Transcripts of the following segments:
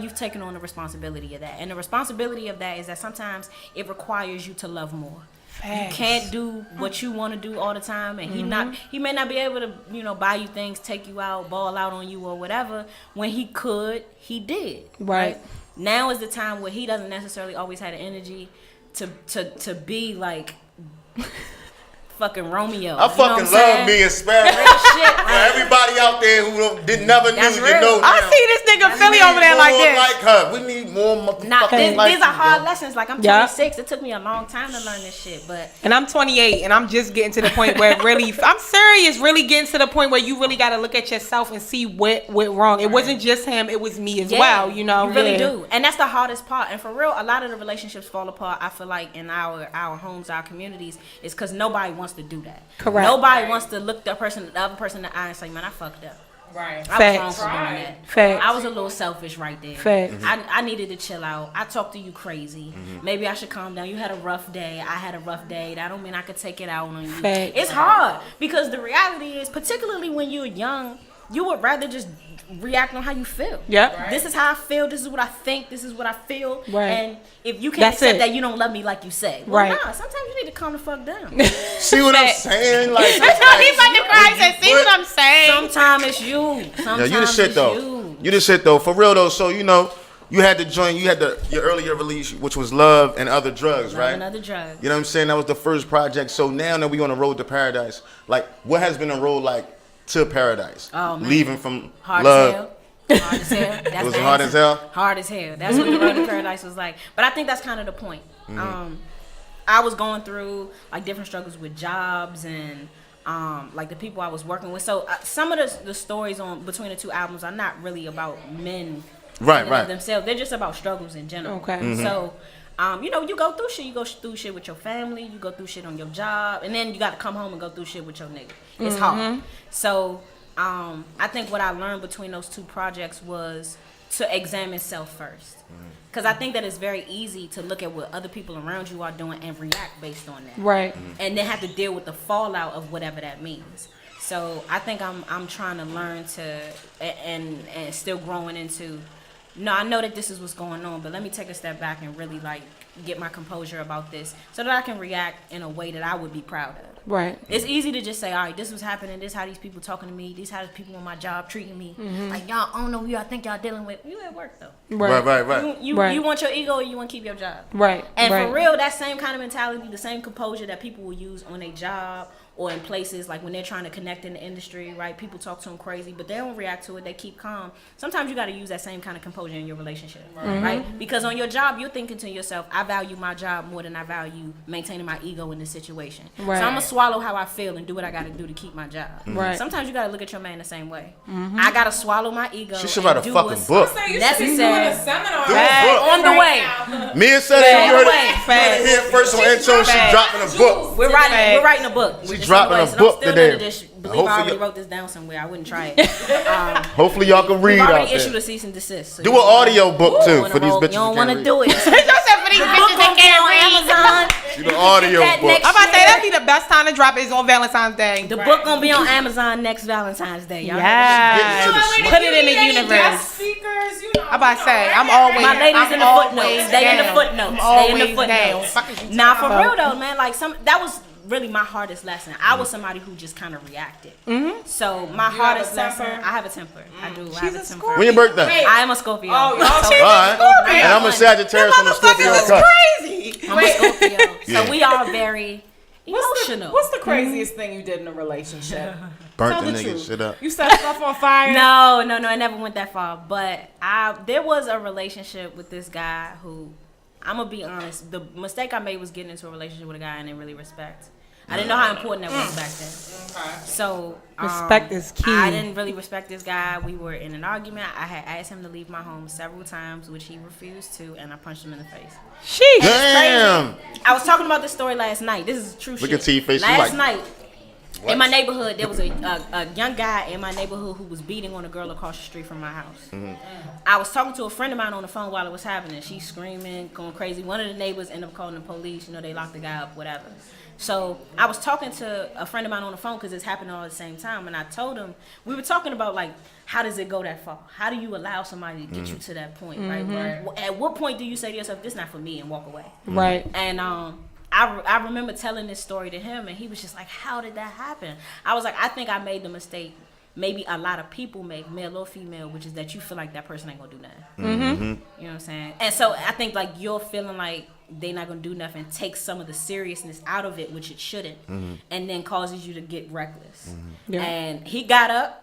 you've taken on the responsibility of that. And the responsibility of that is that sometimes it requires you to love more. Facts. You can't do what you want to do all the time, and he may not be able to, buy you things, take you out, ball out on you or whatever. When he could, he did. Right. Now is the time where he doesn't necessarily always have the energy to be like fucking Romeo. I fucking love me and Sparrow. Shit, for everybody out there who never knew, you know now. I see this nigga Philly over there like this. Like her. We need more motherfuckers like these are hard lessons. Like, I'm 26. It took me a long time to learn this shit. And I'm 28, and I'm just getting to the point where I'm serious, really getting to the point where you really got to look at yourself and see what went wrong. It wasn't just him. It was me as well, You really do. And that's the hardest part. And for real, a lot of the relationships fall apart, I feel like, in our homes, our communities, is because nobody wants to do that. Correct. Nobody wants to look the other person in the eye and say, man, I fucked up. Right. I was wrong for doing that. Facts. I was a little selfish right there. Facts. I needed to chill out. I talked to you crazy. Maybe I should calm down. You had a rough day. I had a rough day. That don't mean I could take it out on you. Facts. It's hard because the reality is, particularly when you're young, you would rather just react on how you feel. Yep. Right. This is how I feel. This is what I think. This is what I feel. Right. And if you can't accept that, you don't love me like you say. Well, nah, sometimes you need to calm the fuck down. See what I'm saying? Like, he's about to cry. Said, see what I'm saying? Sometimes it's you. Sometimes you the shit though. You the shit though. For real though. So you had to join. You had your earlier release, which was Love and Other Drugs, right? Love and Other Drugs. You know what I'm saying? That was the first project. So now that we on the road to paradise, like, what has been the road like to paradise? Oh man, leaving from hard Love. As hell. Hard as hell. That's was it hard as hell? Hard as hell. That's what the road to paradise was like. But I think that's kind of the point. I was going through like different struggles with jobs and like the people I was working with. So some of the stories on between the two albums are not really about men right themselves. They're just about struggles in general. Okay. So you go through shit. You go through shit with your family. You go through shit on your job, and then you got to come home and go through shit with your nigga. It's hard. So I think what I learned between those two projects was to examine self first. Because I think that it's very easy to look at what other people around you are doing and react based on that. Right. And then have to deal with the fallout of whatever that means. So I think I'm trying to learn to and still growing into, I know that this is what's going on, but let me take a step back and really like get my composure about this so that I can react in a way that I would be proud of. Right. It's easy to just say, all right, this was happening. This how these people talking to me. This how these people on my job treating me. Like, y'all, I don't know who y'all think y'all dealing with. You at work, though. Right. You want your ego or you want to keep your job. Right. And for real, that same kind of mentality, the same composure that people will use on their job or in places like when they're trying to connect in the industry, right? People talk to them crazy, but they don't react to it. They keep calm. Sometimes you got to use that same kind of composure in your relationship, right? Because on your job, you're thinking to yourself, I value my job more than I value maintaining my ego in this situation. Right. So I'm going to swallow how I feel and do what I got to do to keep my job. Right. Sometimes you got to look at your man the same way. I got to swallow my ego. She should write a fucking book. Necessary. On the way. Mia said it. You heard it here first on Intune. She dropping a book. We're writing a book. She dropping a book today. I already wrote this down somewhere. I wouldn't try it. Hopefully y'all can read We've out already there. issued a cease and desist. So do an audio book too for these bitches. You don't want to read. do it. For these bitches that can't read. Amazon. Do the audio book. I'm about to say that'd be the best time to drop it is on Valentine's Day. The book gonna be on Amazon next Valentine's Day. Y'all Put it in the universe. Speakers, I'm about to say I'm always. My ladies in the footnotes. Stay in the footnotes. Stay in the footnotes. Nah, for real though, man. Like that was really my hardest lesson. I was somebody who just kind of reacted. So my hardest lesson, I have a temper. I do. I have a temper. When your birthday? I am a Scorpio. Oh, so, she's a Scorpio. And I'm a Sagittarius on the Scorpio cut. Crazy. I'm a Scorpio. So we are very emotional. What's the craziest thing you did in a relationship? Burnt the nigga shit up. You set stuff on fire? No, I never went that far. But there was a relationship with this guy who, I'm gonna be honest, the mistake I made was getting into a relationship with a guy I didn't really respect. I didn't know how important that was back then. Okay. So respect is key. I didn't really respect this guy. We were in an argument. I had asked him to leave my home several times, which he refused to, and I punched him in the face. Damn. I was talking about this story last night. This is true shit. Look at T face. Last night, In my neighborhood, there was a young guy in my neighborhood who was beating on a girl across the street from my house. I was talking to a friend of mine on the phone while it was happening. She's screaming, going crazy. One of the neighbors ended up calling the police. You know, they locked the guy up, whatever. So I was talking to a friend of mine on the phone because it's happening all at the same time. And I told him, we were talking about, like, how does it go that far? How do you allow somebody to get you to that point, right? At what point do you say to yourself, this is not for me, and walk away? Right. And I remember telling this story to him, and he was just like, how did that happen? I was like, I think I made the mistake maybe a lot of people make, male or female, which is that you feel like that person ain't gonna do nothing. You know what I'm saying? And so I think, like, you're feeling like they not gonna do nothing takes some of the seriousness out of it, which it shouldn't, and then causes you to get reckless. And he got up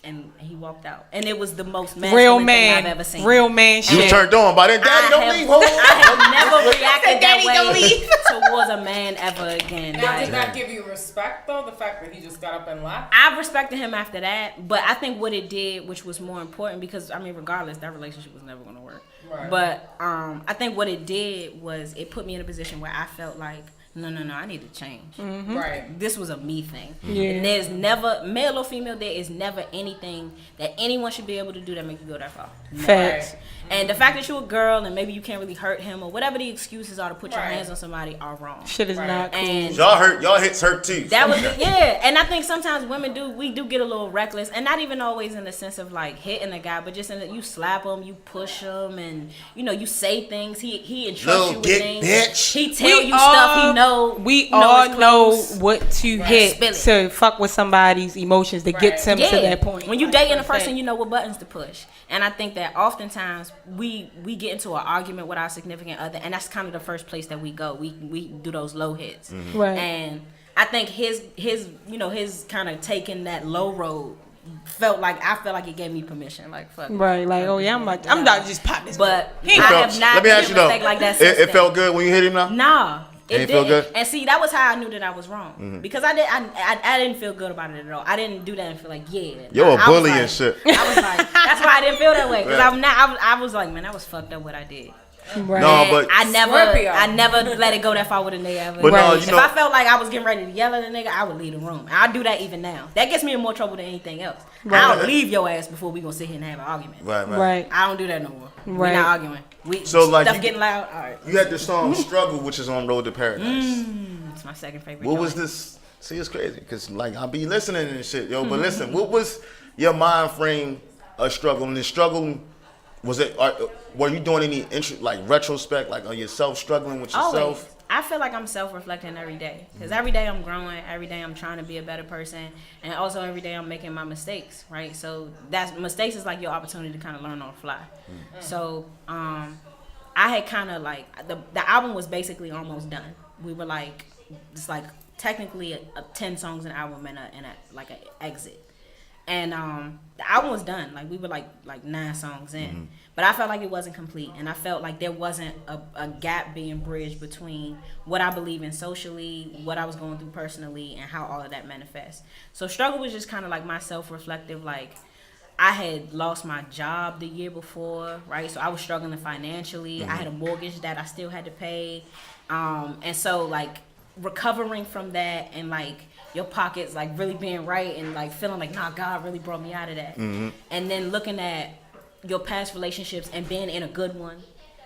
and he walked out, and it was the most masculine thing I've ever seen. Real man shit. You was turned on by that. Daddy, don't leave. Hold on. I have never reacted Daddy, that don't way leave. towards a man ever again. Now, Like, did that give you respect, though? The fact that he just got up and left? I respected him after that, but I think what it did, which was more important, because I mean, regardless, that relationship was never going to work. Right. But I think what it did was it put me in a position where I felt like, no, I need to change. Right. This was a me thing. Yeah. And there's never, male or female, there is never anything that anyone should be able to do that make you go that far. Never. Facts. And the fact that you're a girl and maybe you can't really hurt him or whatever the excuses are to put your Right. hands on somebody are wrong. Shit is not cool. And Y'all hits hurt too. that was yeah, and I think sometimes women do get a little reckless, and not even always in the sense of like hitting a guy, but just in that you slap him, you push him, and you know you say things. He entrusts Little you with get things. bitch. He tell you stuff he know. We you know all his know clothes. what to hit Spill it. to fuck with somebody's emotions that gets him to that point. When you dating a person, you know what buttons to push, and I think that oftentimes we get into an argument with our significant other, and that's kind of the first place that we go. We do those low hits, Right. and I think his kind of taking that low road I felt like it gave me permission. Like fuck. Right, like oh yeah, I'm about to just pop this. But He I felt- have not let me made ask a you though. mistake like that since It then. felt good when you hit him now? Nah. It feel didn't. good? And see, that was how I knew that I was wrong. Because I didn't feel good about it at all. I didn't do that and feel like, yeah. You're a I was bully like- and shit. I was like, that's why I didn't feel that way. Because Right. I was like, man, that was fucked up what I did. Right. No, And but I never let it go that far with a nigga ever. But no, Right. you If know, I felt like I was getting ready to yell at a nigga, I would leave the room. And I do that even now. That gets me in more trouble than anything else. I'll leave your ass before we gonna sit here and have an argument. Right. I don't do that no more. We're Right. not arguing. We So, like, stuff you- getting loud. All right. you had the song "Struggle," which is on Road to Paradise. It's my second favorite. What was joint. this? See, it's crazy because like I be listening and shit, yo. But listen, what was your mind frame of struggle? And the struggle was it? Were you doing any like retrospect, like on yourself struggling with yourself? Always. I feel like I'm self-reflecting every day because every day I'm growing. Every day I'm trying to be a better person, and also every day I'm making my mistakes. Right. So mistakes is like your opportunity to kind of learn on the fly. So I had kind of like the album was basically almost done. We were like it's like technically a 10 songs an album and a like an exit. And the album was done. Like we were like 9 songs in, but I felt like it wasn't complete, and I felt like there wasn't a gap being bridged between what I believe in socially, what I was going through personally, and how all of that manifests. So struggle was just kind of like my self-reflective. Like I had lost my job the year before, right? So I was struggling financially. I had a mortgage that I still had to pay, and so like recovering from that and like your pockets like really being right and like feeling like nah, God really brought me out of that, and then looking at your past relationships and being in a good one,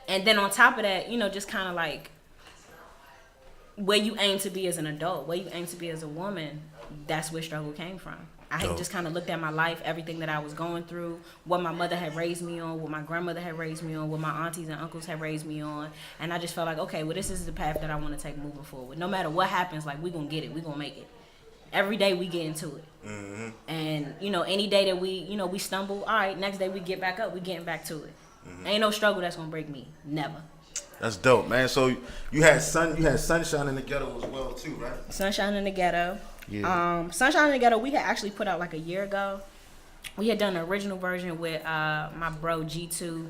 and then on top of that, you know, just kind of like where you aim to be as an adult, where you aim to be as a woman. That's where struggle came from. I had just kind of looked at my life, everything that I was going through, what my mother had raised me on, what my grandmother had raised me on, what my aunties and uncles had raised me on. And I just felt like, okay, well, this is the path that I want to take moving forward. No matter what happens, like, we're going to get it. We're going to make it. Every day we get into it. And, you know, any day that we stumble, all right, next day we get back up. We getting back to it. Ain't no struggle that's going to break me. Never. That's dope, man. So you had Sunshine in the Ghetto as well too, right? Sunshine in the Ghetto. Yeah. Sunshine in the Ghetto, we had actually put out like a year ago. We had done an original version with my bro G2,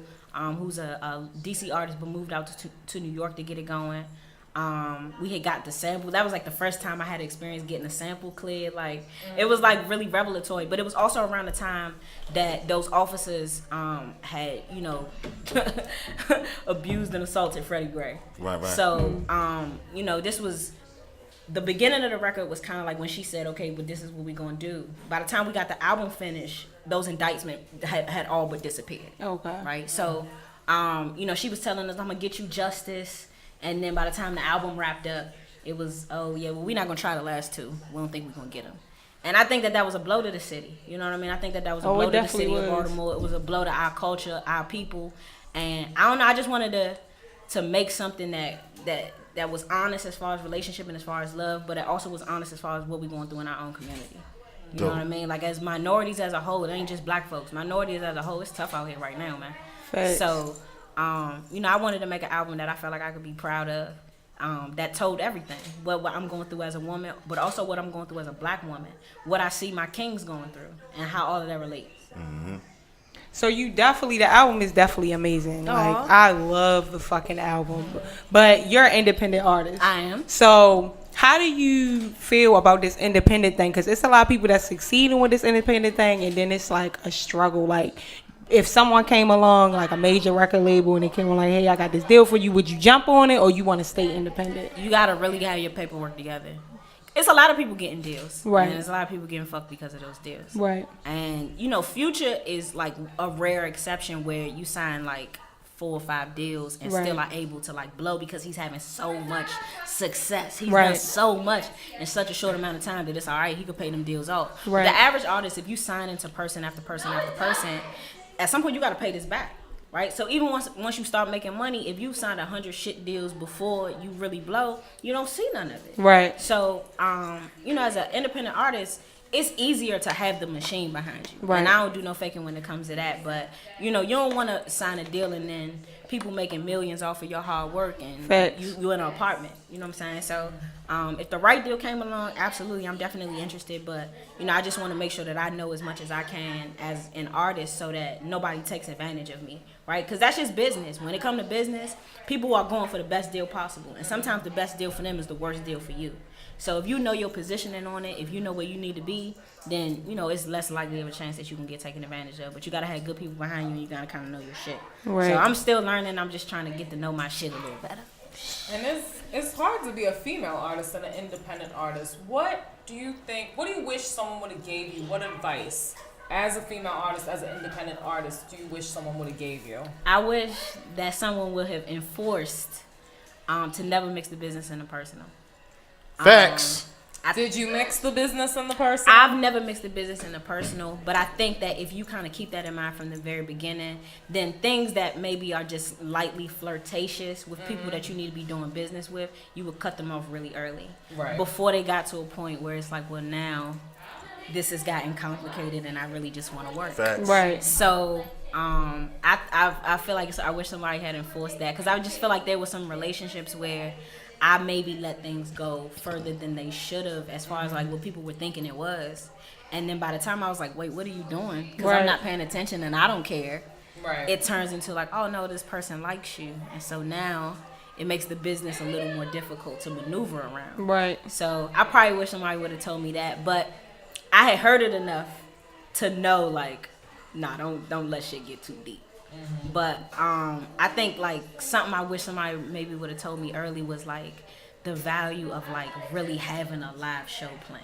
who's a DC artist but moved out to New York to get it going. We had got the sample. That was like the first time I had experience getting a sample cleared. Like it was like really revelatory, but it was also around the time that those officers had, you know, abused and assaulted Freddie Gray. Right. So, you know, this was the beginning of the record was kind of like when she said, okay, but this is what we're going to do. By the time we got the album finished, those indictments had all but disappeared. Okay. Right? So, you know, she was telling us, I'm going to get you justice. And then by the time the album wrapped up, it was, oh, yeah, well, we're not going to try the last two. We don't think we're going to get them. And I think that was a blow to the city. You know what I mean? I think that was a blow to the city of Baltimore. It was a blow to our culture, our people. And I don't know, I just wanted to make something that was honest as far as relationship and as far as love, but it also was honest as far as what we're going through in our own community. You know what I mean? Like, as minorities as a whole, it ain't just black folks. Minorities as a whole, it's tough out here right now, man. Facts. So, you know, I wanted to make an album that I felt like I could be proud of, that told everything. What I'm going through as a woman, but also what I'm going through as a black woman. What I see my kings going through, and how all of that relates. Mm-hmm. So the album is definitely amazing. Like, I love the fucking album. But you're an independent artist. I am. So how do you feel about this independent thing? Because it's a lot of people that succeeding with this independent thing, and then it's like a struggle. Like, if someone came along, like a major record label, and they came along like, hey, I got this deal for you, would you jump on it, or you want to stay independent? You got to really have your paperwork together. It's a lot of people getting deals. Right. And there's a lot of people getting fucked because of those deals. Right. And, you know, Future is like a rare exception where you sign like 4 or 5 deals and still are able to like blow because he's having so much success. He's done so much in such a short amount of time that it's all right. He could pay them deals off. Right. The average artist, if you sign into person after person after person, at some point you got to pay this back. Right, so even once you start making money, if you signed 100 shit deals before you really blow, you don't see none of it. Right. So, you know, as an independent artist, it's easier to have the machine behind you. Right. And I don't do no faking when it comes to that. But, you know, you don't want to sign a deal and then people making millions off of your hard work and you in an apartment. You know what I'm saying? So, if the right deal came along, absolutely, I'm definitely interested. But, you know, I just want to make sure that I know as much as I can as an artist so that nobody takes advantage of me. Right? Because that's just business. When it comes to business, people are going for the best deal possible. And sometimes the best deal for them is the worst deal for you. So if you know your positioning on it, if you know where you need to be, then, you know, it's less likely of a chance that you can get taken advantage of. But you got to have good people behind you, and you got to kind of know your shit. Right. So I'm still learning. I'm just trying to get to know my shit a little better. And it's hard to be a female artist and an independent artist. What do you wish someone would have gave you? What advice, as a female artist, as an independent artist, do you wish someone would have gave you? I wish that someone would have enforced to never mix the business and the personal. Facts. Did you mix the business and the personal? I've never mixed the business and the personal, but I think that if you kind of keep that in mind from the very beginning, then things that maybe are just lightly flirtatious with people that you need to be doing business with, you would cut them off really early. Right. Before they got to a point where it's like, well, now this has gotten complicated and I really just want to work. Facts. Right. So I feel like I wish somebody had enforced that, because I just feel like there were some relationships where I maybe let things go further than they should have, as far as like what people were thinking it was. And then by the time I was like, wait, what are you doing? Because I'm not paying attention and I don't care. Right. It turns into like, oh no, this person likes you. And so now it makes the business a little more difficult to maneuver around. Right. So I probably wish somebody would have told me that. But I had heard it enough to know like, nah, don't let shit get too deep. Mm-hmm. But I think like something I wish somebody maybe would have told me early was like the value of like really having a live show planned.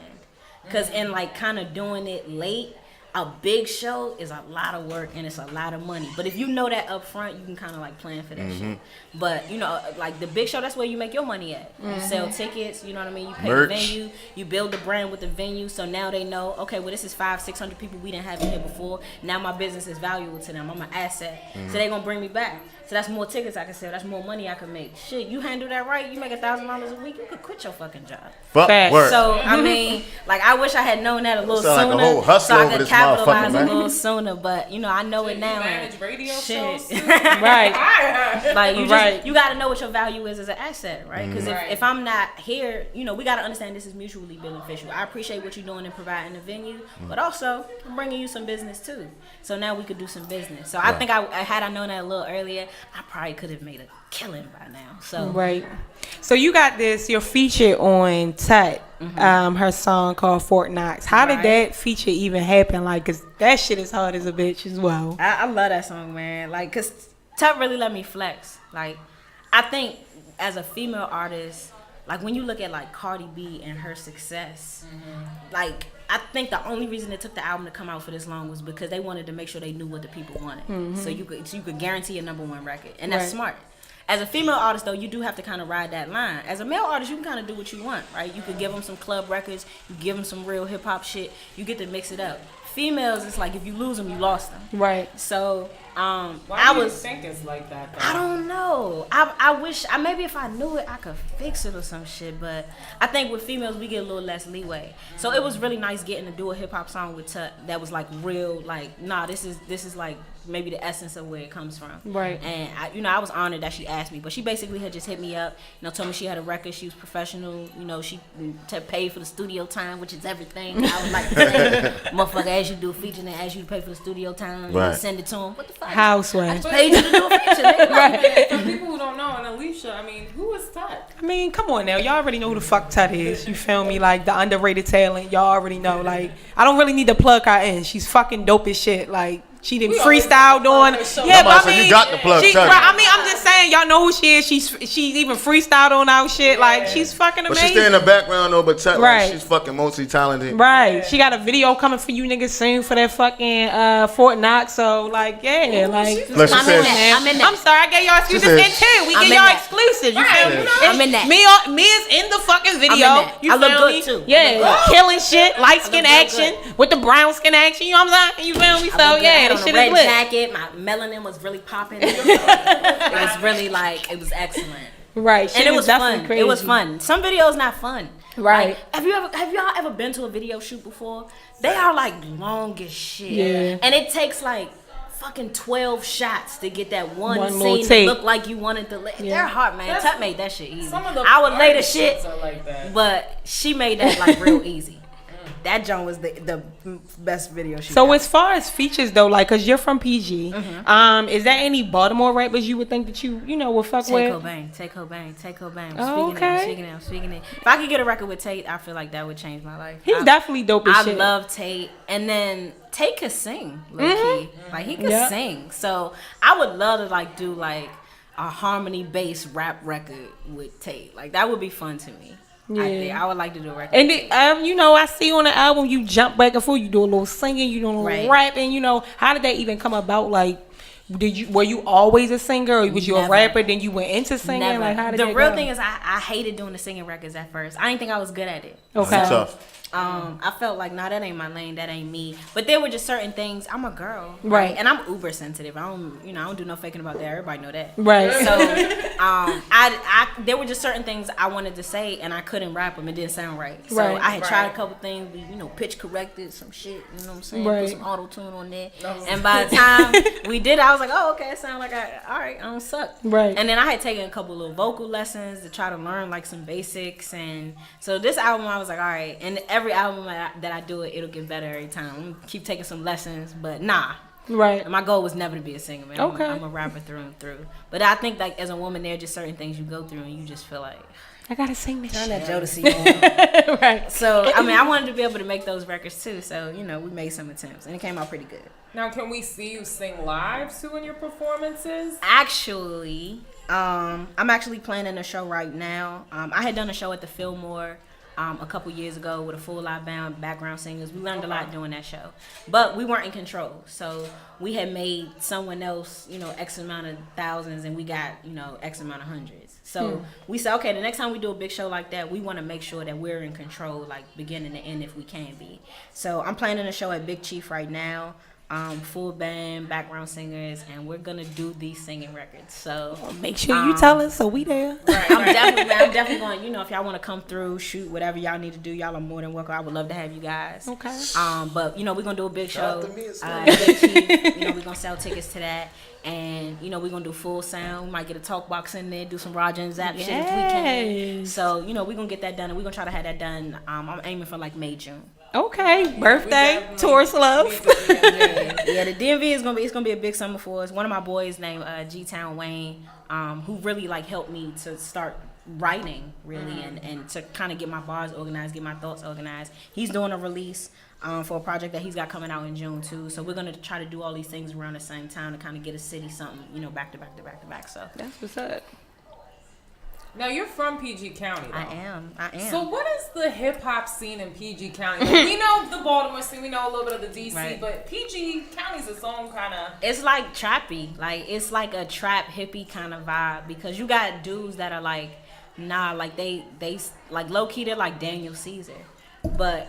Because in like kind of doing it late, a big show is a lot of work and it's a lot of money. But if you know that up front, you can kind of like plan for that shit. But, you know, like the big show, that's where you make your money at. You sell tickets, you know what I mean? You pay Merch. the venue, you build the brand with the venue. So now they know, okay, well, this is 500-600 people we didn't have in here before. Now my business is valuable to them. I'm an asset. So they're going to bring me back. So that's more tickets I can sell. That's more money I can make. Shit, you handle that right, you make $1,000 a week, you could quit your fucking job. Fuck work. So, I mean, like, I wish I had known that a little Sound sooner, like a whole hustle so I over could this capitalize motherfucker, a man. little sooner. But, you know, I know it now. You manage radio shows? Right. Like, you got to know what your value is as an asset, right? Because if I'm not here, you know, we got to understand this is mutually beneficial. I appreciate what you're doing and providing the venue, but also I'm bringing you some business too. So now we could do some business. So I think had I known that a little earlier, I probably could have made a killing by now. So Right. So you got your feature on Tut, her song called Fort Knox. How did that feature even happen? Like, cause that shit is hard as a bitch as well. I love that song, man. Like, cause Tut really let me flex. Like, I think as a female artist, like when you look at like Cardi B and her success, like I think the only reason it took the album to come out for this long was because they wanted to make sure they knew what the people wanted. So you could guarantee a #1 record, and that's smart. As a female artist, though, you do have to kind of ride that line. As a male artist, you can kind of do what you want, right? You could give them some club records, you give them some real hip hop shit. You get to mix it up. Females, it's like if you lose them, you lost them. Right. So, Why do you think it's like that, though? I don't know. I wish, maybe if I knew it, I could fix it or some shit. But I think with females, we get a little less leeway. So it was really nice getting to do a hip hop song with Tut that was like real, like, nah, this is like maybe the essence of where it comes from. Right. And I was honored that she asked me, but she basically had just hit me up, told me she had a record, she was professional, she paid for the studio time, which is everything. I was like, motherfucker, as you do a feature, and ask you to pay for the studio time, and send it to him. What the fuck? Housewife. I just paid you to do a feature. Right. For people who don't know, and Alicia, I mean, who is Tut? I mean, come on now. Y'all already know who the fuck Tut is. You feel me? Like, the underrated talent. Y'all already know. Like, I don't really need to plug her in. She's fucking dope as shit. Like, she did freestyle doing. Yeah, but I mean, you got the plug. I mean, I'm just saying, y'all know who she is. She's even freestyled on our shit. Like, she's fucking amazing. But she stay in the background though. But Tut, right. She's fucking multi-talented. Right. Yeah. She got a video coming for you niggas soon for that fucking Fort Knox. So like, yeah, like. I'm in that. I'm sorry, I gave y'all exclusive too. We give y'all exclusive. You feel me? I'm in that. Me is in the fucking video. I look good too. Yeah, killing shit, light skin action with the brown skin action. You know what I'm saying? You feel me? So yeah, this shit is lit. Jacket, my melanin was really popping. It was really like, it was excellent. Right, and it was fun. Crazy. It was fun. Some videos not fun. Right. Like, have y'all ever been to a video shoot before? They are like long as shit. Yeah. And it takes like fucking 12 shots to get that one scene to look like you wanted to. They're hard, man. Tut made that shit easy. Some of the I would lay the shit, like that. but she made that like real easy. That joint was the best video shoot. So as far as features though, like, cause you're from PG, is there any Baltimore rappers you would think that you would fuck with? Take Cobain. Oh, Speaking of. If I could get a record with Tate, I feel like that would change my life. He's definitely dope as shit. I love Tate, and then Tate could sing, low key. Like he could sing. So I would love to like do like a harmony based rap record with Tate. Like that would be fun to me. Yeah. I would like to do a record. And I see on the album you jump back and forth. You do a little singing, you do a little rapping. How did that even come about? Like, were you always a singer, or was you a rapper? Then you went into singing. Never. Like, how did the that real go? thing is, I hated doing the singing records at first. I didn't think I was good at it. Okay. Tough. I felt like, nah, that ain't my lane, that ain't me. But there were just certain things. I'm a girl, right? And I'm uber sensitive. I don't do no faking about that. Everybody know that, right? So, there were just certain things I wanted to say, and I couldn't rap them. It didn't sound right. So I had tried a couple things. Pitch corrected some shit. You know what I'm saying? Put some auto tune on there. And by the time we did, I was like, oh, okay, it sounds like all right, I don't suck. Right. And then I had taken a couple little vocal lessons to try to learn like some basics, and so this album I was like, all right, and every album that I do it'll get better every time. I'm gonna keep taking some lessons, but nah. Right. My goal was never to be a singer, man. Okay. I'm a rapper through and through. But I think like as a woman, there are just certain things you go through and you just feel like, I gotta sing this turn shit. that Jodeci on. Right. So I wanted to be able to make those records too. So we made some attempts and it came out pretty good. Now, can we see you sing live too in your performances? Actually, I'm actually planning a show right now. I had done a show at the Fillmore a couple years ago with a full live band, background singers. We learned a lot doing that show, but we weren't in control. So we had made someone else, X amount of thousands, and we got, X amount of hundreds. So we said, okay, the next time we do a big show like that, we want to make sure that we're in control, like beginning to end, if we can be. So I'm planning a show at Big Chief right now. Full band, background singers, and we're gonna do these singing records. So make sure you tell us so we there. Right, I'm definitely going. If y'all want to come through, shoot, whatever y'all need to do, y'all are more than welcome. I would love to have you guys. Okay. But we're gonna do a big show. Big Chief, we're gonna sell tickets to that. And we're gonna do full sound. We might get a talk box in there, do some Roger and Zap shit if we can. So we're gonna get that done, and we're gonna try to have that done. I'm aiming for like May, June. Okay, birthday, tourist love. Yeah, the DMV is gonna be a big summer for us. One of my boys named G-Town Wayne, who really like helped me to start writing really and to kind of get my bars organized, get my thoughts organized. He's doing a release for a project that he's got coming out in June too. So we're gonna try to do all these things around the same time to kind of get a city something, back to back to back to back. So that's what's up. Now you're from PG County, though. I am. So what is the hip hop scene in PG County? Like, we know the Baltimore scene, we know a little bit of the DC, Right. but PG County's its own kind of. It's like trappy. Like it's like a trap hippie kind of vibe because you got dudes that are like, nah, like they like low key they're like Daniel Caesar, but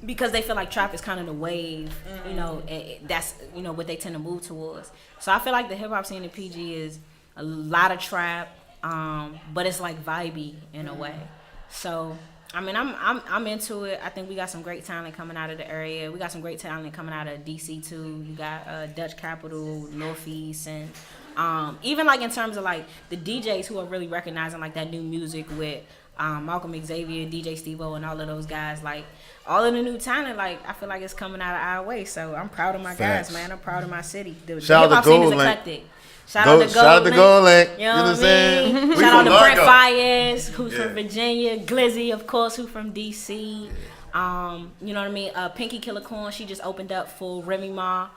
because they feel like trap is kind of the wave, you know, that's you know what they tend to move towards. So I feel like the hip hop scene in PG is a lot of trap. But it's like vibey in a way. So I mean, I'm into it. I think we got some great talent coming out of the area. We got some great talent coming out of DC too. You got Dutch Capital, Northeast, and even like in terms of like the DJs who are really recognizing like that new music with Malcolm Xavier, DJ Steve-O, and all of those guys. Like all of the new talent, like I feel like it's coming out of our way. So I'm proud of my guys, man. I'm proud of my city. The Shout out to hip-hop scene is Gold Link. eclectic. Shout out to Gold Link. You know what I'm saying? Shout out to Brent Fires, who's Yeah. from Virginia. Glizzy, of course, who's from DC. You know what I mean? Pinky Killer Corn, she just opened up for Remy Ma.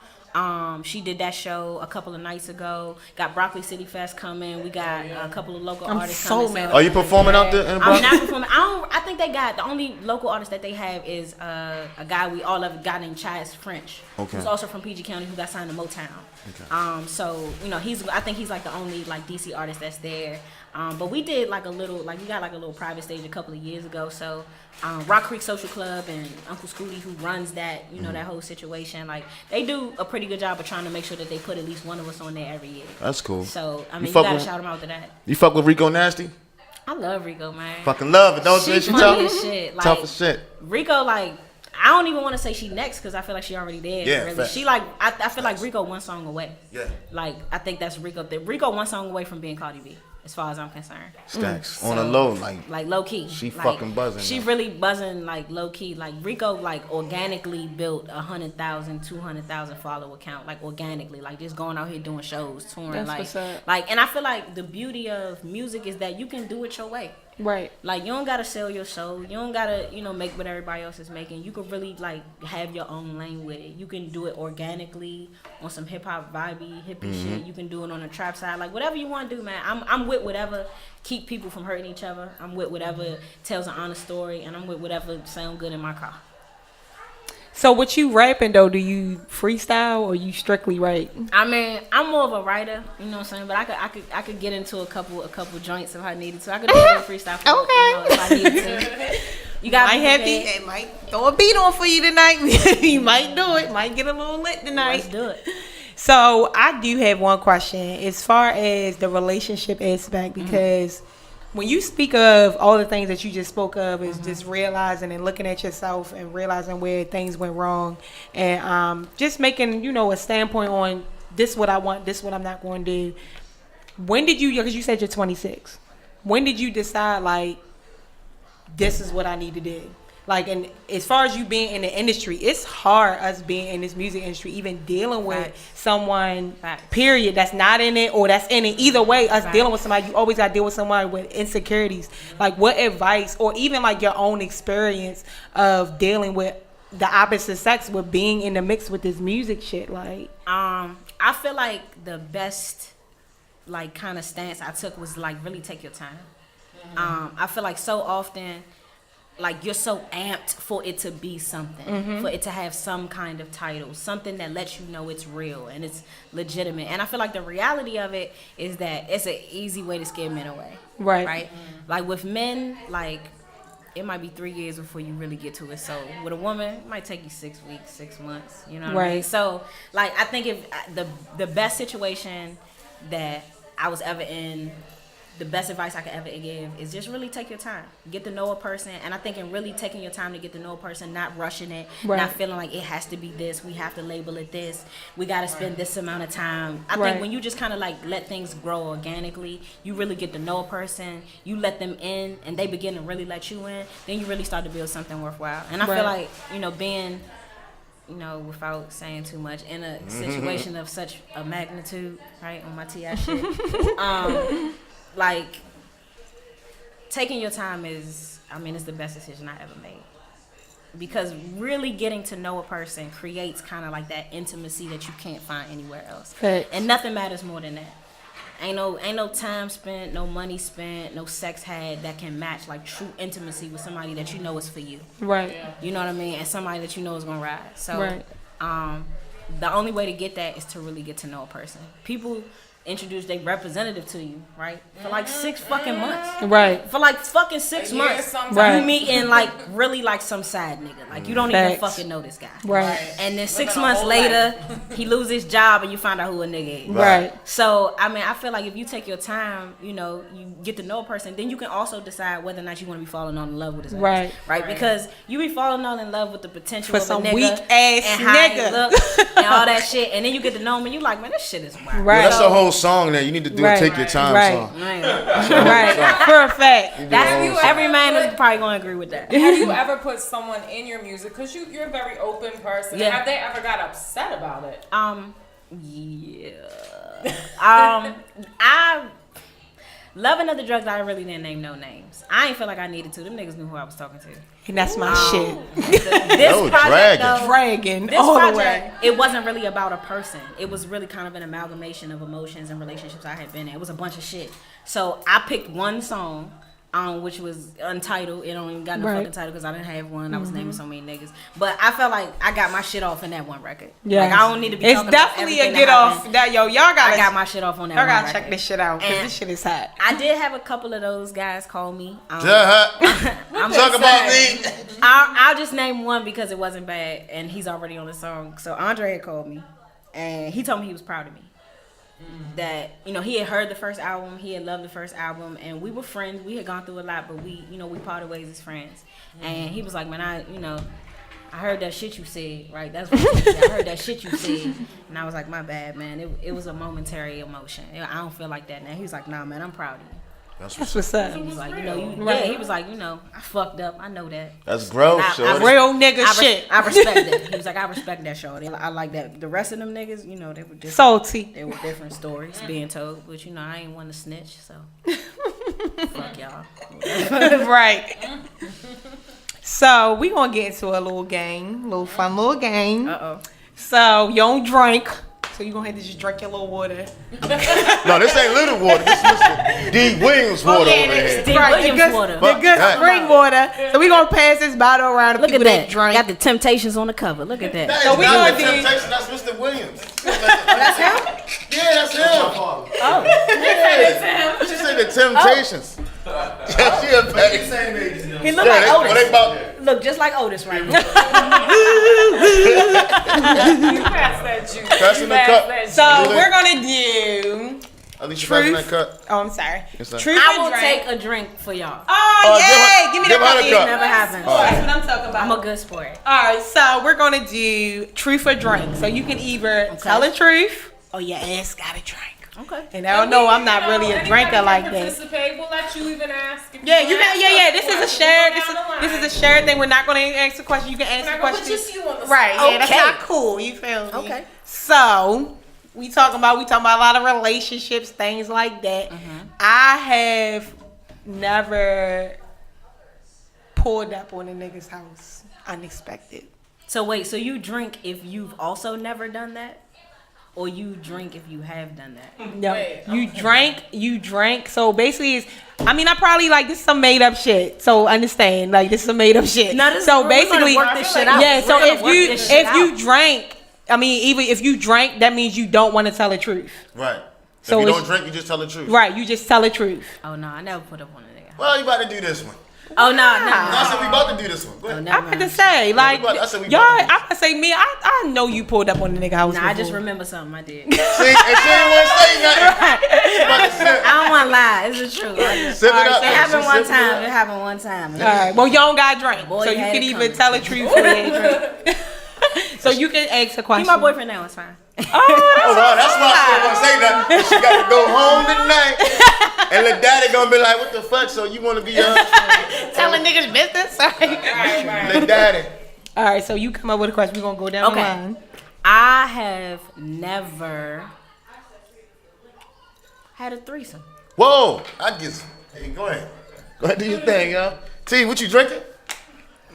She did that show a couple of nights ago. Got Broccoli City Fest coming. We got a couple of local artists so coming. mad. Are you performing out there in I'm Brooklyn? not performing. I think they got the only local artist that they have is a guy we all love, a guy named Chaz French, Okay. who's also from PG County, who got signed to Motown. Okay. So you know I think he's like the only like DC artist that's there. But we did like we got like a little private stage a couple of years ago. So Rock Creek Social Club and Uncle Scooty, who runs that, you know, that whole situation, like they do a pretty good job of trying to make sure that they put at least one of us on there every year. That's cool. So I mean, you fuck gotta with- shout them out to that. You fuck with Rico Nasty? I love Rico, man. Fucking love it, don't She you? She funny tough. as shit. Like, Tough as shit. Rico, like, I don't even want to say she next because I feel like she already there. Yeah, really. facts. She like, I feel like Rico one song away. Yeah. Like, I think that's Rico. Rico one song away from being Cardi B, as far as I'm concerned. Stacks. On the low, like low key. She like, fucking buzzing She now. really buzzing like low key. Like Rico like organically built 100,000, 200,000 follow account. Like organically, like just going out here doing shows, touring. That's like, what's up. like, and I feel like the beauty of music is that you can do it your way. Right. Like you don't gotta sell your soul. You don't gotta, you know, make what everybody else is making. You can really like have your own lane with it. You can do it organically on some hip hop vibey hippie shit. You can do it on the trap side. Like whatever you want to do, man. I'm with whatever keep people from hurting each other. I'm with whatever tells an honest story, and I'm with whatever sound good in my car. So what you rapping though? Do you freestyle or you strictly write? I mean, I'm more of a writer, you know what I'm saying. But I could get into a couple joints if I needed to. I could do a little freestyle. For Okay. You know, if I needed to. You got Might have it might throw a beat on for you tonight. You might do it. Might get a little lit tonight. Let's do it. So I do have one question as far as the relationship aspect, because when you speak of all the things that you just spoke of is just realizing and looking at yourself and realizing where things went wrong and just making, you know, a standpoint on this what I want, this what I'm not going to do. When did you, because you said you're 26, when did you decide like this is what I need to do? Like, and as far as you being in the industry, it's hard us being in this music industry, even dealing with Facts. someone, Facts. period, that's not in it or that's in it. Either way, us Facts. dealing with somebody, you always got to deal with somebody with insecurities. Like, what advice or even like your own experience of dealing with the opposite sex with being in the mix with this music shit? Like, I feel like the best like kind of stance I took was like really take your time. I feel like so often like you're so amped for it to be something, for it to have some kind of title, something that lets you know it's real and it's legitimate. And I feel like the reality of it is that it's an easy way to scare men away. Right. Like with men, like it might be 3 years before you really get to it. So with a woman, it might take you 6 weeks, 6 months. You know what I mean? Right. So like I think if the best situation that I was ever in, the best advice I could ever give is just really take your time, get to know a person. And I think in really taking your time to get to know a person, not rushing it, Right. not feeling like it has to be this, we have to label it this, we got to spend this amount of time. I Right. think when you just kind of like let things grow organically, you really get to know a person, you let them in and they begin to really let you in, then you really start to build something worthwhile. And I Right. feel like, you know, being, you know, without saying too much, in a situation of such a magnitude, right, on my TI shit, like, taking your time is, I mean, it's the best decision I ever made. Because really getting to know a person creates kind of like that intimacy that you can't find anywhere else. Facts. And nothing matters more than that. Ain't no time spent, no money spent, no sex had that can match like true intimacy with somebody that you know is for you. Right. Yeah. You know what I mean? And somebody that you know is gonna ride. So Right. the only way to get that is to really get to know a person. People introduce their representative to you, right? For like 6 fucking months. Right. For like fucking 6 A year months. sometimes. Right. You meeting like really like some side nigga. Like you don't even Facts. fucking know this guy. Right. And then 6 Living a months whole later, he lose his job and you find out who a nigga is. Right. So, I mean, I feel like if you take your time, you know, you get to know a person, then you can also decide whether or not you want to be falling in love with this Right. Right? Because you be falling all in love with the potential For of some a nigga weak-ass and how he nigga. look and all that shit. And then you get to know him and you like, man, this shit is wild. Right. Yeah, that's a whole song there. You need to do Right. a Take Your Time Right. song. Man, Right. For a fact. that's, every man is probably going to agree with that. Have you ever put someone in your music? Because you're a very open person. Yeah. Have they ever got upset about it? Yeah. I Love and Other Drugs, I really didn't name no names. I ain't feel like I needed to. Them niggas knew who I was talking to. And that's my shit. This was project, dragging. though, Dragging this all the project, way. it wasn't really about a person. It was really kind of an amalgamation of emotions and relationships I had been in. It was a bunch of shit. So I picked one song, which was untitled. It don't even got no Right. fucking title because I didn't have one. I was naming so many niggas. But I felt like I got my shit off in that one record. Yes. Like I don't need to be It's talking about definitely a everything get that off. happened. That y'all I gotta got my shit off on that y'all one gotta record. check this shit out because And this shit is hot. I did have a couple of those guys call me. I'm Talk about me. I'll just name one because it wasn't bad and he's already on the song. So Andre had called me and he told me he was proud of me. That, you know, he had heard the first album, he had loved the first album, and we were friends. We had gone through a lot, but we parted ways as friends. And he was like, man, I heard that shit you said, right? That's what he said. I heard that shit you said. And I was like, my bad, man. It was a momentary emotion. I don't feel like that now. He was like, nah, man, I'm proud of you. That's what's up. He was like, Right. he was like, I fucked up. I know that. That's gross, I- shorty. Real nigga shit. I respect that. He was like, I respect that, shorty. I like that. The rest of them niggas, they were different. Salty. They were different stories being told, but I ain't one to snitch, so fuck y'all. Right. So we gonna get into a little game, fun little game. Uh-oh. So you don't drink, so you gonna have to just drink your little water. No, this ain't little water. This is Mr. D. Williams water over here. D. Williams water. The good Right. spring water. So we gonna pass this bottle around to Look at people that. drink. Got the Temptations on the cover. Look at that. That So is we not gonna the do- Temptation. That's Mr. Williams. That's him? Yeah, that's him. Oh. Yeah. She said the Temptations. Yeah, she a baby. He look Yeah, like they, what they Otis. about? Look just like Otis right now. You pass that juice. Passing You the pass cup. that juice. So Do it. we're gonna do At least you passing that truth. cut. Oh, I'm sorry. Yes, sir. Truth I or will drink. take a drink for y'all. Oh, give yay! her- Give me give the her the cup. cup. Never happens. That's what I'm talking about. I'm a good sport. All right, so we're gonna do truth or drink. So you can either tell the truth or your ass got to drink. Okay. And I don't know, I'm not really a drinker like that. Participate. We'll let you even ask. If Yeah, you can. Yeah. This is a shared. This This is a shared thing. We're not gonna answer questions. You can answer We're not gonna questions. put you on the Right. Yeah, that's Okay. not cool. You feel me? Okay. So we talking about a lot of relationships, things like that. I have never pulled up on a nigga's house unexpected. So wait, so you drink if you've also never done that? Or you drink if you have done that? No, Wait, you drank. So basically, I probably like this is some made up shit. So understand, like this is some made up shit. No, this so we're gonna basically, work this shit out. yeah. We're So gonna if work you this shit out. drank, even if you drank, that means you don't want to tell the truth. Right. So if you it's- don't drink, you just tell the truth. Right, you just tell the truth. Oh no, I never put up on a nigga. Well, you about to do this one. Oh no, I said we about to do this one. Go Oh, ahead. never I'm about to mind. say, like, I said we y'all, about to do I'm gonna say me. I know you pulled up on the nigga house. Nah, I just before. remember something I did. See, and she didn't want to say nothing. She about to sip. I don't want to lie. It's the truth. I just- Sip it up. It happened She one sipping it time. up. It happened one time. All right. Well, you don't got drink, Boy, so you you had can it either coming. tell the truth or you ain't drink. So you can ask a He question. my boyfriend now. It's fine. Oh, wow, that's why she didn't want to say nothing. She got to go home tonight. And little daddy going to be like, what the fuck? So you want to be Telling niggas business. Sorry. little daddy. All right. So you come up with a question. We're gonna go down Okay. the line. I have never had a threesome. Whoa. I guess. Hey, go ahead. Go ahead, do your thing, yo. T, what you drinking?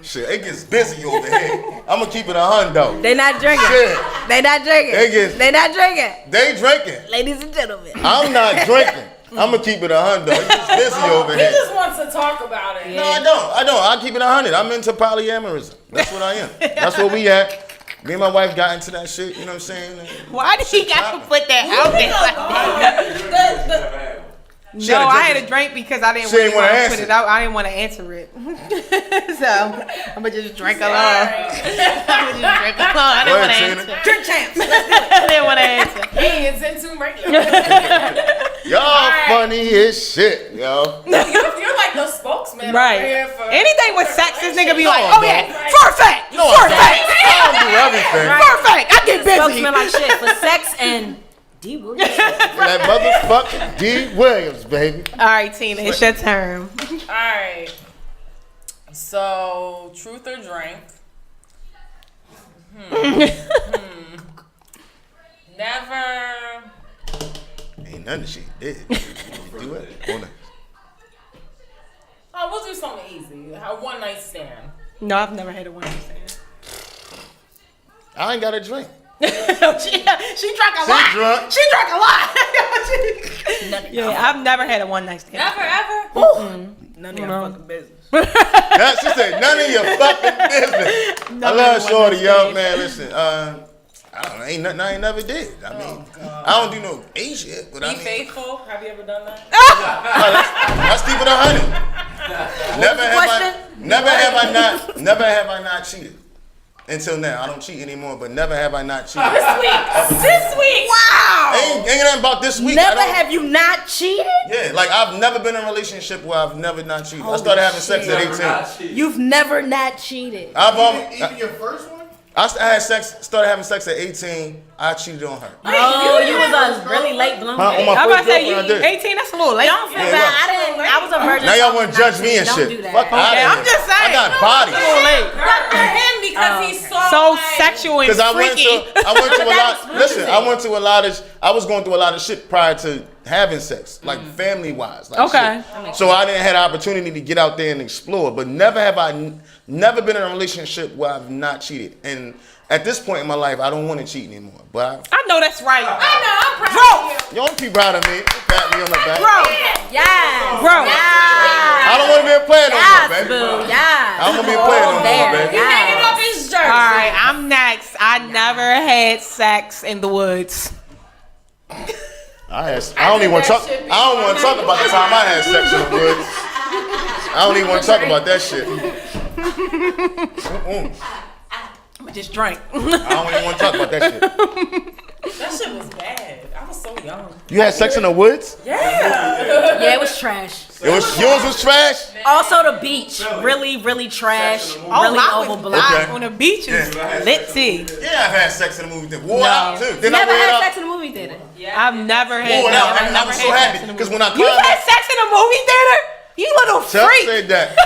Shit, it gets busy over here. I'm gonna keep it 100. They not drinking. Shit. They not drinking. They not drinking. They drinking. Ladies and gentlemen. I'm not drinking. I'm gonna keep it 100. It gets busy over He here. just wants to talk about it. No, I don't. I keep it 100. I'm into polyamorism. That's what I am. That's what we at. Me and my wife got into that shit. You know what I'm saying? Why did he got to put that out there like that? She No, had a I drink. had a drink because I didn't She really didn't wanna want to answer. put it out. I didn't want to answer it. So I'm gonna just drink along. I'm gonna just drink along. I Go didn't want to ahead, answer. Tina. Drink champs. I didn't want to answer. He is into regular. Y'all funny as shit, yo. You're like the spokesman over here Right. for Anything with sex, this nigga be No, like, I'm oh yeah, not. for a fact, No, for a I'm fact, I don't do everything. for a fact. I get busy. Spokesman like shit for sex and D. Williams. That motherfucking D. Williams, baby. All right, Tina, it's your turn. Alright. So, truth or drink? Never. Ain't nothing she did. Do it. Hold on. Oh, we'll do something easy. A one night stand. No, I've never had a one night stand. I ain't got a drink. she drank a She lot. drunk. She drank a lot. Yeah, I've never had a one night stand. Never ever? None of your fucking business. She said, none of your fucking business. I love Shorty, yo, man. Listen, I don't know, ain't nothing I ain't never did. I mean, I don't do no gay shit, but I Be mean, faithful. Have you ever done that? let's keep it 100. Never have I not cheated. Until now, I don't cheat anymore, but never have I not cheated. This week. Wow. Ain't nothing about this week. Never have you not cheated? Yeah, like I've never been in a relationship where I've never not cheated. I started having sex at 18. You've never not cheated. Even your first one? I started having sex at 18. I cheated on her. Oh, you was a really late bloomer. On my I'm first about to say, girlfriend, I you did. 18, that's a little late. Don't feel Yeah, bad. right. I was a virgin. Now y'all so want to judge me and don't shit. do that. Fuck out of I'm here. just saying. I got bodies. A little late. Good for him because he's So like, sexual and Because I went freaky. to a lot. Listen, I went to a lot of. I was going through a lot of shit prior to having sex, like family wise. Like Okay. shit. So I didn't have the opportunity to get out there and explore. But never have I never been in a relationship where I've not cheated. And at this point in my life, I don't want to cheat anymore. But I know that's right. I know, I'm proud of you. you don't be proud of me. Pat me on the back. Bro, Yes. bro. I don't want to be a player no more, Yes, baby. boo. Yes. I don't want to be a player no more, There. baby. He's hanging up his jersey. All right, I'm next. I never had sex in the woods. I don't even want to talk. I don't want to talk about the time I had sex in the woods. I don't even want to talk about that shit. I just drank. I don't even want to talk about that shit. That shit was bad. I was so young. You had sex in the woods? Yeah, it was trash. Yours was trash? Also, the beach. Really, really trash. Really overblown. Okay. On the beach is litty. Yeah, I've had sex in the movie theater. Wore No. out too. Didn't I Never wear had out? sex in the movie theater. I've never had. Wore No, out. I've I never was had so sex happy in the because movie. when I You climbed had up, sex in a movie theater? You little Chuck freak. said that.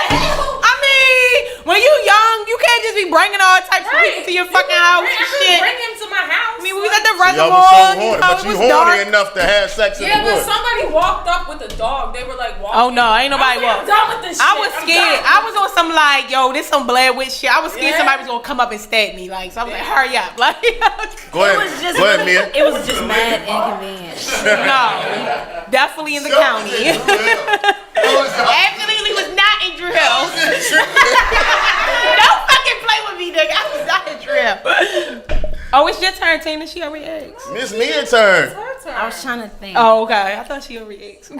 I mean, when you young, you can't just be bringing all types of people to your fucking house I and couldn't shit. bring him to my house. I mean, we was at the Y'all reservoir. was so You horny, know, but it you was horny dark. enough to have sex in Yeah, the but woods. somebody walked up with a dog. They were like walking. Oh no, ain't nobody I was like, I'm walk. done with this shit. I was I'm scared. done. I was on some like, yo, this some Blair Witch shit. I was scared Yeah. somebody was gonna come up and stab me. Like, so I was like, hurry up. Like, Go It ahead. was just, Go ahead, Mia. it was just mad inconvenient. no, definitely in the county. Absolutely was not in Drew Hill. Don't fucking play with me, nigga. I was not in Drew Hill. Oh, it's your turn, Tina. She already asked. Miss Mia turn. Her turn. I was trying to think. Oh, okay. I thought she already asked.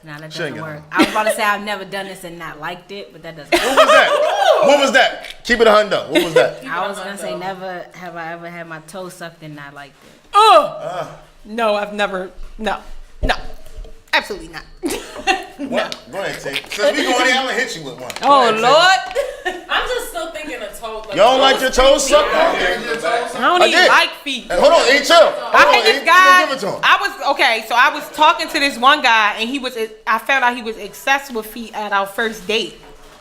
Nah, that She ain't doesn't got work. I was about to say I've never done this and not liked it, but that doesn't What work. was that? What was that? Keep it 100. What was that? I was gonna say never have I ever had my toe sucked and not liked it. Oh. No, I've never. No. Absolutely not. What? Go ahead, T. Since we going in, I'm gonna hit you with one. Go Oh, ahead, T. Lord. I'm just still thinking of toes. Like, Y'all don't like your toes sucked? I don't I even did. like feet. Hey, hold on, ain't chill. Hold I on, had this ain't guy. give it to him. I was okay. So I was talking to this one guy, and he was. I found out he was obsessed with feet at our first date.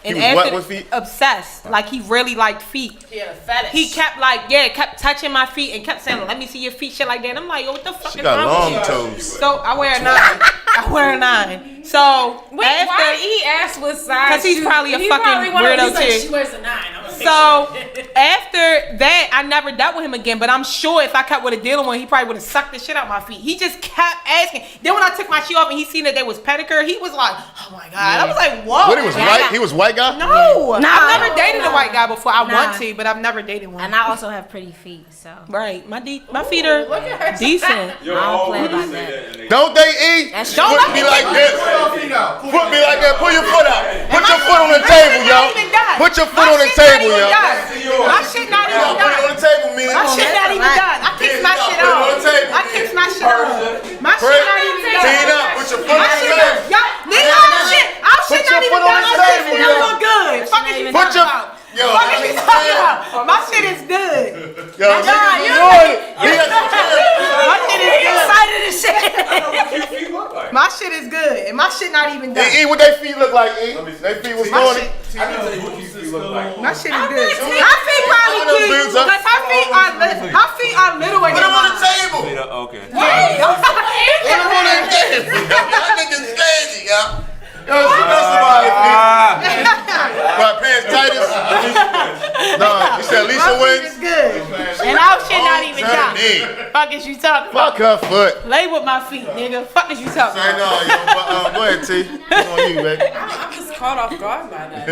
And He was what with feet? Obsessed. Like he really liked feet. He had a fetish. He kept kept touching my feet and kept saying, "Let me see your feet," shit like that. And I'm like, "Yo, what the fuck She is got wrong long with you?" toes. So I wear a 9. I wear a 9. So Wait, after, why he asked what size? because he's shoe- probably a he fucking probably wanna- weirdo he's like, too. She wears a 9. So after that, I never dealt with him again. But I'm sure if I kept with a dealer one, he probably would have sucked the shit out my feet. He just kept asking. Then when I took my shoe off and he seen that there was pedicure, he was like, "Oh my god!" I was like, "Whoa." What, he was white? He was white guy? No, Nah. I've never dated a white guy before. I Nah. want to, but I've never dated one. And I also have pretty feet, so Right, my feet are decent. Yo, I don't all play women about say that. and they- Don't they eat? That's Foot true. me like this. Foot me like that. Pull your foot out. Put your foot on the My table, shit yo. not even done. Put your foot My on the shit not table, even yo. done. My shit not Yo, even put it on done. the table, man. My shit not even done. I kicks my shit Put it on off. the table, I kicks my shit off. My Pray. shit not even done. Tina, put your foot My on the shit table. not. Nigga, our shit Put not your even foot on done. the My shit table, still yo. look good. Fuck is you Put talking your about? yo. Fuck is you talking about? My shit is good. Yo, niggas is doing it. He has to My shit is good. excited as shit. What feet look like? My shit is good, and my shit not even done. E, what they feet look like, E? They feet was My doing shit, it. I can tell you what these feet look like. my shit is good. think- Her feet probably Put them cute boots up. because her feet are little and Put them on the mine. table. Okay. Put them on the table. Y'all niggas crazy, yo. Yo, she knows somebody feet. My pants tightest. No, you said Lisa My feet wins. is good, and our shit not even Tell done. me. Fuck is you talking about? Fuck her foot. Lay with my feet, nigga. Fuck is you talking Say about? no, yo, but go ahead, T. It's on you, baby. I'm just caught off guard by that.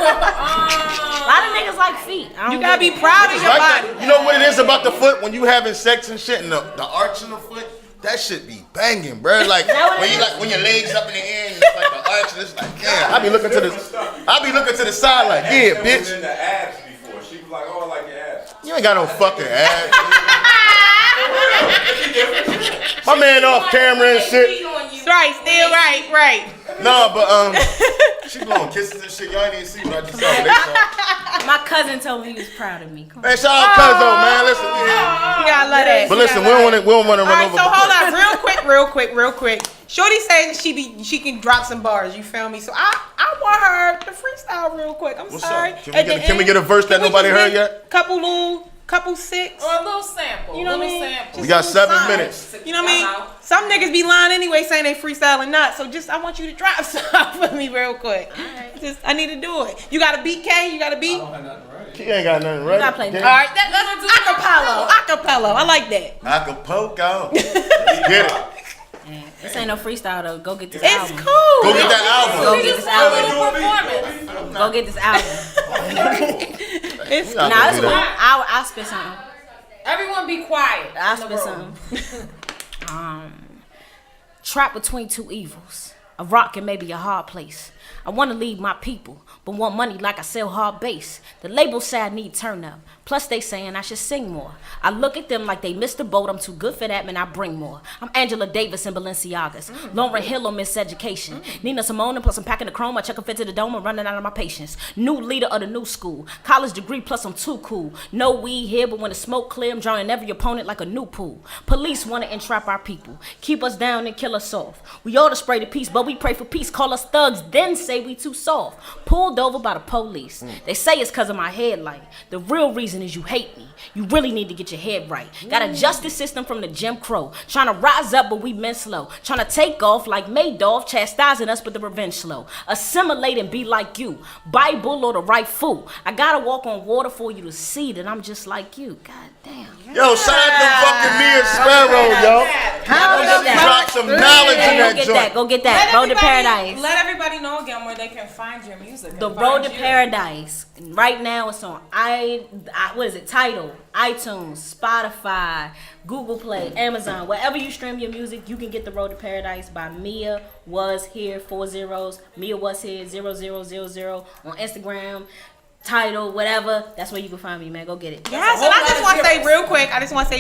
A lot of niggas like feet. I don't You gotta get be it. proud of your Like body. that, you know what it is about the foot when you having sex and shit and the arch in the foot? That shit be banging, bro. Like when your legs up in the air and it's like the arch and it's like, damn. I be looking to the side like, yeah, I was bitch. in the abs before. She was like, "Oh, I like your abs." You ain't got no fucking ass. My man off camera and shit. Right, still right. No, but she blowing kisses and shit. Y'all ain't even see what I just saw. They saw. My cousin told me he was proud of me. Come on. Man, shout out Cuzzo, man. Listen, yeah. You gotta love that. But listen, we don't want to run Alright, over. so hold on, real quick. Shorty says she can drop some bars. You feel me? So I want her to freestyle real quick. I'm What's sorry. up? At the Can we end, get a verse that can we nobody just heard get yet? Couple six. Or a little sample. You know what I mean? Sample. We got 7 Side. minutes. You know what I mean? Some niggas be lying anyway, saying they freestyling not. So just I want you to drop something for me real quick. Just I need to do it. You got a beat, K? You got a beat? He ain't got nothing ready. gotta play All right, that's acapella. I like that. Acapulco. Let's get it. Man, this ain't no freestyle though. Go get this It's album. cool. Go get that Go album. get this A album. little performance. Go get this album. It's Nah, Nah, do it's cool. that. I'll spit something. Everyone be quiet. I'll in the spit room. something. Trapped between two evils. A rock and maybe a hard place. I want to lead my people, but want money like I sell hard bass. The label say I need turn up. Plus they saying I should sing more. I look at them like they missed the boat. I'm too good for that, man. I bring more. I'm Angela Davis in Balenciagas. Lauren Hill on Miseducation. Nina Simone, plus I'm packing the chrome. I check a fit to the dome. I'm running out of my patience. New leader of the new school. College degree plus I'm too cool. No weed here, but when the smoke clear, I'm drawing every opponent like a new pool. Police want to entrap our people. Keep us down and kill us off. We ought to spray the peace, but we pray for peace. Call us thugs, then say we too soft. Pulled over by the police. They say it's cause of my headlight. The real reason is you hate me. You really need to get your head right. Got a justice system from the Jim Crow. Trying to rise up, but we men slow. Trying to take off like Madoff, chastising us, but the revenge slow. Assimilate and be like you. Bible or the right fool. I gotta walk on water for you to see that I'm just like you. God damn. Yo, shout out to fucking me and Sparrow, yo. Drop some knowledge in Go that get joint. that. Go get that. Road to Paradise. Let everybody know again where they can find your music. The and Road find to you. Paradise. Right now it's on what is it? Tidal, iTunes, Spotify, Google Play, Amazon. Wherever you stream your music, you can get The Road to Paradise by Mia Was Here 4 zeros. Mia Was Here 0000 on Instagram. Title, whatever. That's where you can find me, man. Go get it. Yes, and I just want to say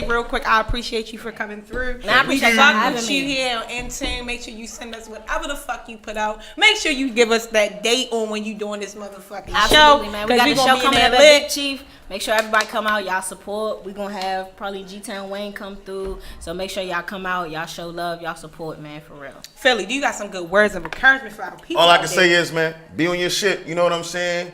real quick, I appreciate you for coming through. And I appreciate we you fuck having with you me. here on Intune. Make sure you send us whatever the fuck you put out. Make sure you give us that date on when you doing this motherfucking Absolutely, show. man. We got the gonna show be in coming there up at lit. Big Chief. Make sure everybody come out. Y'all support. We gonna have probably G-Town Wayne come through. So make sure y'all come out. Y'all show love. Y'all support, man, for real. Philly, do you got some good words of encouragement for our people? All I out can there? say is, man, be on your shit. You know what I'm saying?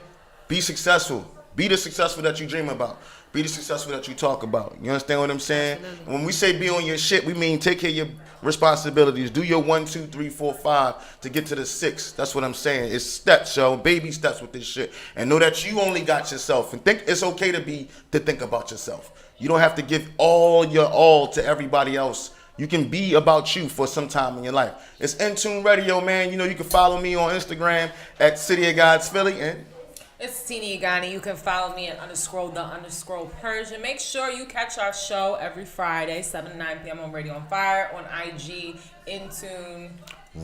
Be successful. Be the successful that you dream about. Be the successful that you talk about. You understand what I'm saying? Absolutely. When we say be on your shit, we mean take care of your responsibilities. Do your 1, 2, 3, 4, 5 to get to the 6. That's what I'm saying. It's steps, yo. Baby steps with this shit. And know that you only got yourself. And think it's okay to think about yourself. You don't have to give all your all to everybody else. You can be about you for some time in your life. It's Intune Radio, man. You know, you can follow me on Instagram at City of Gods Philly. And It's Tini Igani. You can follow me at _the_Persian. Make sure you catch our show every Friday, 7 to 9 p.m. on Radio on Fire, on IG, Intune.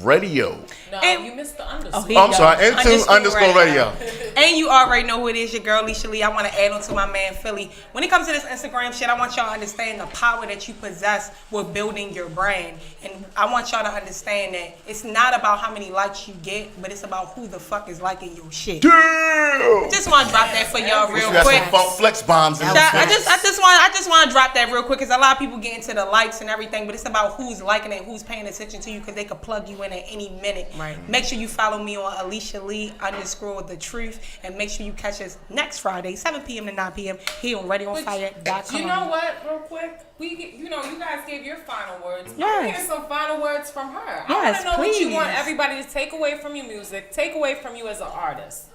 Radio. No, And- you missed the underscore. here I'm you sorry, go. Intune _radio. And you already know who it is, your girl Leisha Lee. I want to add on to my man Philly. When it comes to this Instagram shit, I want y'all to understand the power that you possess with building your brand. And I want y'all to understand that it's not about how many likes you get, but it's about who the fuck is liking your shit. Damn! Just want to drop that for y'all real We got quick. some funk flex bombs in I this. just want to drop that real quick because a lot of people get into the likes and everything, but it's about who's liking it, who's paying attention to you, because they could plug you in at any minute. Right. Make sure you follow me on Alicia Lee _the truth, and make sure you catch us next Friday, 7 p.m. to 9 p.m. here on RadioOnFire.com. You know what? Real quick, you guys gave your final words. I Yes. want to hear some final words from her. I want Yes, to know what you please. want everybody to take away from your music, take away from you as an artist.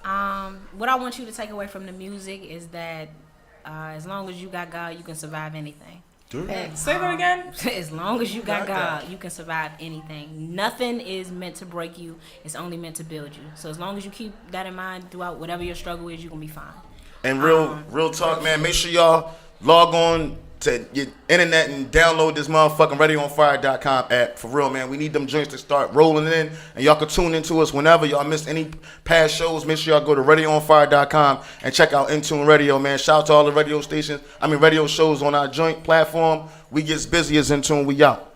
What I want you to take away from the music is that as long as you got God, you can survive anything. Say that again. As long as you got God, you can survive anything. Nothing is meant to break you. It's only meant to build you. So as long as you keep that in mind throughout whatever your struggle is, you're going to be fine. And real talk, man. Make sure y'all log on to your internet and download this motherfucking RadioOnFire.com app. For real, man. We need them joints to start rolling in. And y'all can tune into us whenever y'all missed any past shows. Make sure y'all go to RadioOnFire.com and check out Intune Radio, man. Shout out to all the radio shows on our joint platform. We gets busy as Intune. We out.